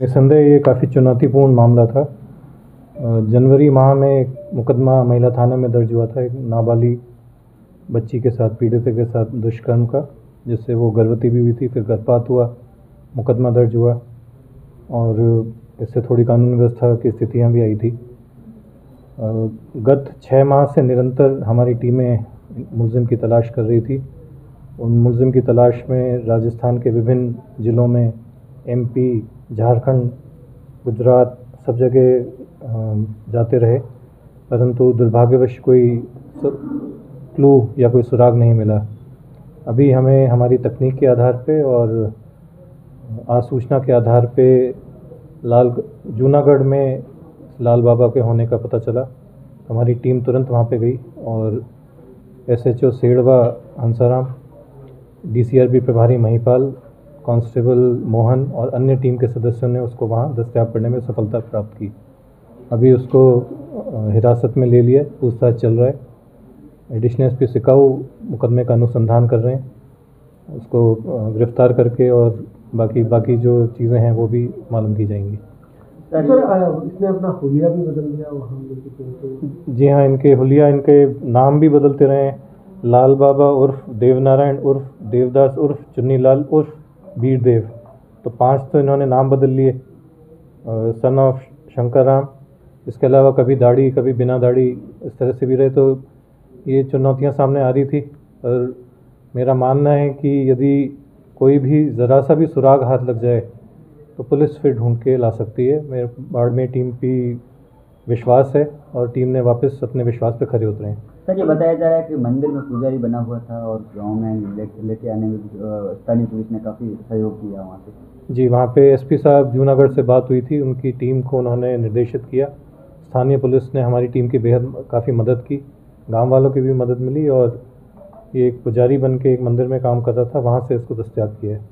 निस्संदेह ये काफ़ी चुनौतीपूर्ण मामला था। जनवरी माह में एक मुकदमा महिला थाने में दर्ज हुआ था एक नाबालिग बच्ची के साथ, पीड़िता के साथ दुष्कर्म का, जिससे वो गर्भवती भी हुई थी, फिर गर्भपात हुआ, मुकदमा दर्ज हुआ और इससे थोड़ी कानून व्यवस्था की स्थितियाँ भी आई थी। गत 6 माह से निरंतर हमारी टीमें मुलज़िम की तलाश कर रही थी। उन मुलज़िम की तलाश में राजस्थान के विभिन्न ज़िलों में, एमपी, झारखंड, गुजरात, सब जगह जाते रहे, परंतु दुर्भाग्यवश कोई क्लू या कोई सुराग नहीं मिला। अभी हमें हमारी तकनीक के आधार पे और आसूचना के आधार पे जूनागढ़ में लाल बाबा के होने का पता चला। हमारी टीम तुरंत वहाँ पे गई और एसएचओ सेड़वा हंसाराम, डीसीआरबी प्रभारी महिपाल, कांस्टेबल मोहन और अन्य टीम के सदस्यों ने उसको वहाँ दस्तयाब करने में सफलता प्राप्त की। अभी उसको हिरासत में ले लिया, पूछताछ चल रहा है। एडिशनल एसपी सिकाऊ मुकदमे का अनुसंधान कर रहे हैं, उसको गिरफ्तार करके और बाकी जो चीज़ें हैं वो भी मालूम की जाएंगी। सर, इसने अपना हुलिया भी बदल दिया वहाँ। जी हाँ, इनके हुलिया, इनके नाम भी बदलते रहे हैं। लाल बाबा उर्फ देवनारायण उर्फ देवदास उर्फ चुन्नीलाल उर्फ वीरदेव, तो 5 तो इन्होंने नाम बदल लिए। सन ऑफ शंकर राम, इसके अलावा कभी दाढ़ी कभी बिना दाढ़ी, इस तरह से भी रहे। तो ये चुनौतियाँ सामने आ रही थी और मेरा मानना है कि यदि कोई भी ज़रा सा भी सुराग हाथ लग जाए तो पुलिस फिर ढूंढ के ला सकती है। मेरे बाड़मेर टीम की विश्वास है और टीम ने वापस अपने विश्वास पे खरे उतरे हैं। सर, ये बताया जा रहा है कि मंदिर में पुजारी बना हुआ था और गांव में लेके आने में स्थानीय पुलिस ने काफ़ी सहयोग किया वहाँ पे। जी, वहाँ पे एसपी साहब जूनागढ़ से बात हुई थी, उनकी टीम को उन्होंने निर्देशित किया। स्थानीय पुलिस ने हमारी टीम की बेहद काफ़ी मदद की, गांव वालों की भी मदद मिली और ये एक पुजारी बन के एक मंदिर में काम कर रहा था, वहाँ से इसको दस्तयाब किया है।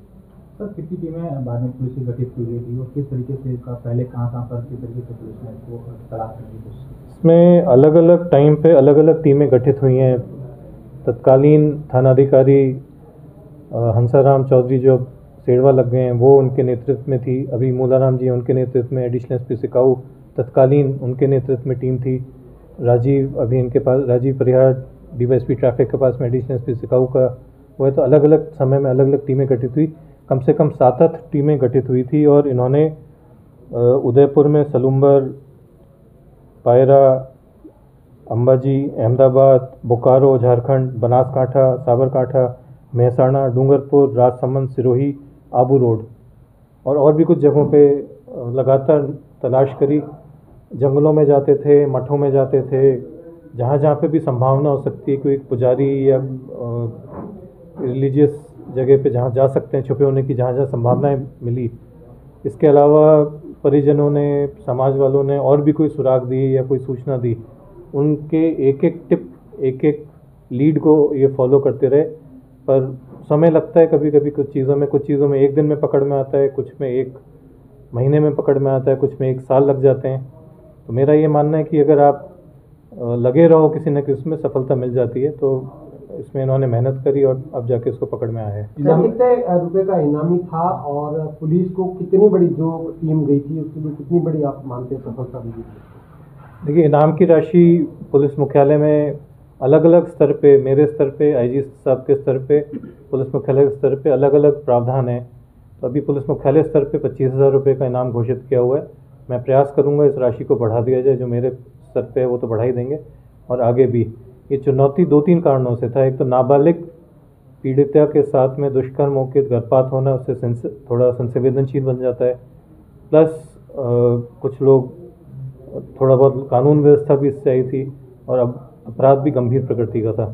सर, कितनी टीमें बाद में पुलिस की गठित की गई थी और किस तरीके से पहले कहाँ पर किस तरीके से पुलिस ने इसको तलाश करने की कोशिश की? इसमें अलग अलग टाइम पे अलग अलग टीमें गठित हुई हैं। तत्कालीन थानाधिकारी हंसाराम चौधरी जो सेड़वा लग गए हैं, वो उनके नेतृत्व में थी। अभी मूलाराम जी उनके नेतृत्व में, एडिशनल एसपी सिकाऊ तत्कालीन उनके नेतृत्व में टीम थी। राजीव, अभी इनके पास राजीव परिहार डीवाईएसपी ट्रैफिक के पास में एडिशनल एसपी सिकाऊ का वो है। तो अलग अलग समय में अलग अलग टीमें गठित हुई, कम से कम 7-8 टीमें गठित हुई थी और इन्होंने उदयपुर में सलूम्बर, पायरा, अंबाजी, अहमदाबाद, बोकारो झारखंड, बनासकांठा, साबरकांठा, मेहसाणा, डूंगरपुर, राजसमंद, सिरोही, आबू रोड और भी कुछ जगहों पे लगातार तलाश करी। जंगलों में जाते थे, मठों में जाते थे, जहाँ जहाँ पे भी संभावना हो सकती है कोई पुजारी या रिलीजियस जगह पे जहाँ जा सकते हैं छुपे होने की, जहाँ जहाँ संभावनाएं मिली। इसके अलावा परिजनों ने, समाज वालों ने और भी कोई सुराग दी या कोई सूचना दी, उनके एक एक टिप, एक एक लीड को ये फॉलो करते रहे। पर समय लगता है कभी कभी कुछ चीज़ों में 1 दिन में पकड़ में आता है, कुछ में 1 महीने में पकड़ में आता है, कुछ में 1 साल लग जाते हैं। तो मेरा ये मानना है कि अगर आप लगे रहो किसी न किसी में, सफलता मिल जाती है। तो इसमें इन्होंने मेहनत करी और अब जाके इसको पकड़ में आया है। कितने रुपए का इनामी था और पुलिस को कितनी बड़ी जो टीम गई थी उसके लिए कितनी बड़ी आप मानते हैं सफलता मिली? देखिए, इनाम की राशि पुलिस मुख्यालय में अलग अलग स्तर पे, मेरे स्तर पे, आईजी साहब के स्तर पे, पुलिस मुख्यालय के स्तर पे अलग अलग प्रावधान है। तो अभी पुलिस मुख्यालय स्तर पे 25,000 रुपये का इनाम घोषित किया हुआ है। मैं प्रयास करूंगा इस राशि को बढ़ा दिया जाए। जो मेरे स्तर पे है वो तो बढ़ा ही देंगे और आगे भी। ये चुनौती 2-3 कारणों से था। एक तो नाबालिग पीड़िता के साथ में दुष्कर्म होकर गर्भपात होना, उससे थोड़ा संवेदनशील बन जाता है। प्लस कुछ लोग, थोड़ा बहुत कानून व्यवस्था भी इससे आई थी और अब अपराध भी गंभीर प्रकृति का था।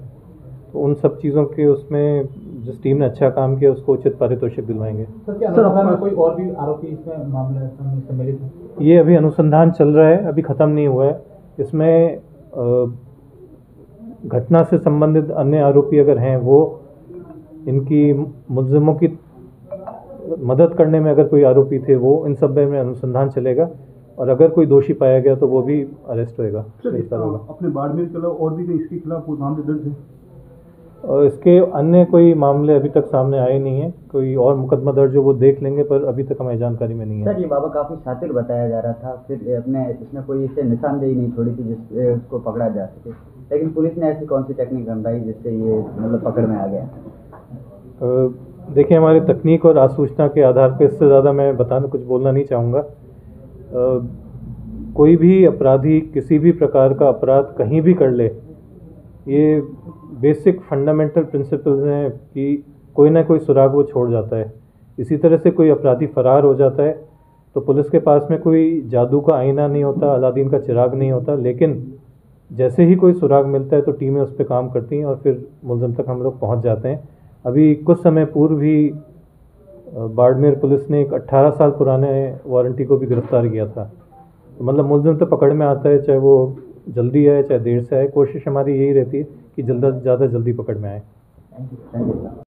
तो उन सब चीज़ों के उसमें जिस टीम ने अच्छा काम किया उसको उचित पारितोषिक दिलवाएंगे। सर, में कोई और भी आरोपी इसमें मामले में सम्मिलित है? ये अभी अनुसंधान चल रहा है, अभी ख़त्म नहीं हुआ है। इसमें घटना से संबंधित अन्य आरोपी अगर हैं, वो इनकी मुलजिमों की मदद करने में अगर कोई आरोपी थे, वो इन सब में अनुसंधान चलेगा और अगर कोई दोषी पाया गया तो वो भी अरेस्ट होएगा, गिरफ्तार होगा। अपने बाड़मेर के अलावा और भी इसके खिलाफ मामले दर्ज है? और इसके अन्य कोई मामले अभी तक सामने आए नहीं है। कोई और मुकदमा दर्ज हो वो देख लेंगे, पर अभी तक हमें जानकारी में नहीं है। सर, ये बाबा काफ़ी शातिर बताया जा रहा था, फिर अपने इसने कोई इससे निशानदेही नहीं छोड़ी थी जिससे उसको पकड़ा जा सके, लेकिन पुलिस ने ऐसी कौन सी टेक्निक अपनाई जिससे ये मतलब पकड़ में आ गया? देखिए, हमारी तकनीक और आसूचना के आधार पर इससे ज़्यादा मैं कुछ बोलना नहीं चाहूँगा। कोई भी अपराधी किसी भी प्रकार का अपराध कहीं भी कर ले, ये बेसिक फंडामेंटल प्रिंसिपल्स हैं कि कोई ना कोई सुराग वो छोड़ जाता है। इसी तरह से कोई अपराधी फरार हो जाता है तो पुलिस के पास में कोई जादू का आईना नहीं होता, अलादीन का चिराग नहीं होता, लेकिन जैसे ही कोई सुराग मिलता है तो टीमें उस पर काम करती हैं और फिर मुलजिम तक हम लोग पहुंच जाते हैं। अभी कुछ समय पूर्व ही बाड़मेर पुलिस ने एक 18 साल पुराने वारंटी को भी गिरफ्तार किया था। तो मतलब मुलजिम तो पकड़ में आता है, चाहे वो जल्दी आए चाहे देर से आए। कोशिश हमारी यही रहती है कि ज़्यादा जल्दी पकड़ में आए। Thank you.